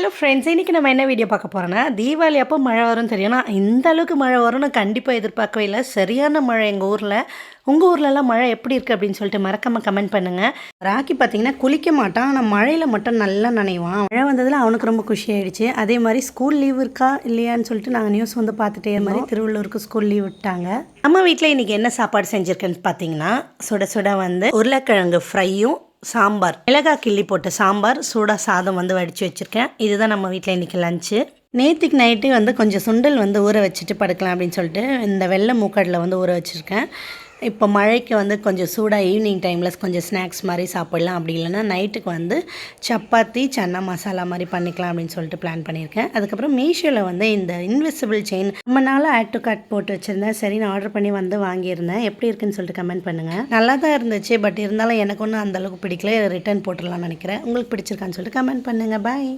Hello friends, இன்றைக்கி நம்ம என்ன வீடியோ பார்க்க போகிறோன்னா, தீபாவளி அப்போ மழை வரும்னு தெரியும். ஆனால் இந்த அளவுக்கு மழை வரும்னு கண்டிப்பாக எதிர்பார்க்கவே இல்லை. சரியான மழை எங்கள் ஊரில். உங்கள் ஊர்லலாம் மழை எப்படி இருக்குது அப்படின்னு சொல்லிட்டு மறக்காமல் கமெண்ட் பண்ணுங்கள். ராக்கி பார்த்தீங்கன்னா குளிக்க மாட்டான், ஆனால் மழையில் மட்டும் நல்லா நனைவான். மழை வந்ததில் அவனுக்கு ரொம்ப குஷியாயிடுச்சு. அதே மாதிரி ஸ்கூல் லீவ் இருக்கா இல்லையான்னு சொல்லிட்டு நாங்கள் நியூஸ் வந்து பார்த்துட்டே மாதிரி திருவள்ளூருக்கு ஸ்கூல் லீவ் விட்டாங்க. நம்ம வீட்டில் இன்றைக்கி என்ன சாப்பாடு செஞ்சுருக்கேன்னு பார்த்தீங்கன்னா, சுட சுட வந்து உருளைக்கிழங்கு ஃப்ரையும் சாம்பார், மிளகாய் கிள்ளி போட்ட சாம்பார், சூடாக சாதம் வந்து வடித்து வச்சுருக்கேன். இதுதான் நம்ம வீட்டில் இன்றைக்கி லஞ்சு. நேற்றுக்கு நைட்டு வந்து கொஞ்சம் சுண்டல் வந்து ஊற வச்சுட்டு படுக்கலாம் அப்படின்னு சொல்லிட்டு இந்த வெள்ளை மூக்கடலை வந்து ஊற வச்சுருக்கேன். இப்போ மழைக்கு வந்து கொஞ்சம் சூடாக ஈவினிங் டைமில் கொஞ்சம் ஸ்நாக்ஸ் மாதிரி சாப்பிட்லாம். அப்படி இல்லைன்னா நைட்டுக்கு வந்து சப்பாத்தி சன்னா மசாலா மாதிரி பண்ணிக்கலாம் அப்படின்னு சொல்லிட்டு பிளான் பண்ணியிருக்கேன். அதுக்கப்புறம் மீஷோவில் வந்து இந்த இன்விசிபிள் செயின் ரொம்ப நாளாக ஆட் டு கார்ட் போட்டு வச்சுருந்தேன். சரி, நான் ஆர்டர் பண்ணி வந்து வாங்கியிருந்தேன். எப்படி இருக்குன்னு சொல்லிட்டு கமெண்ட் பண்ணுங்கள். நல்லா தான் இருந்துச்சு, பட் இருந்தாலும் எனக்கு ஒன்றும் அந்தளவுக்கு பிடிக்கல. ரிட்டர்ன் போட்டுடலாம்னு நினைக்கிறேன். உங்களுக்கு பிடிச்சிருக்கான்னு சொல்லிட்டு கமெண்ட் பண்ணுங்கள். பாய்.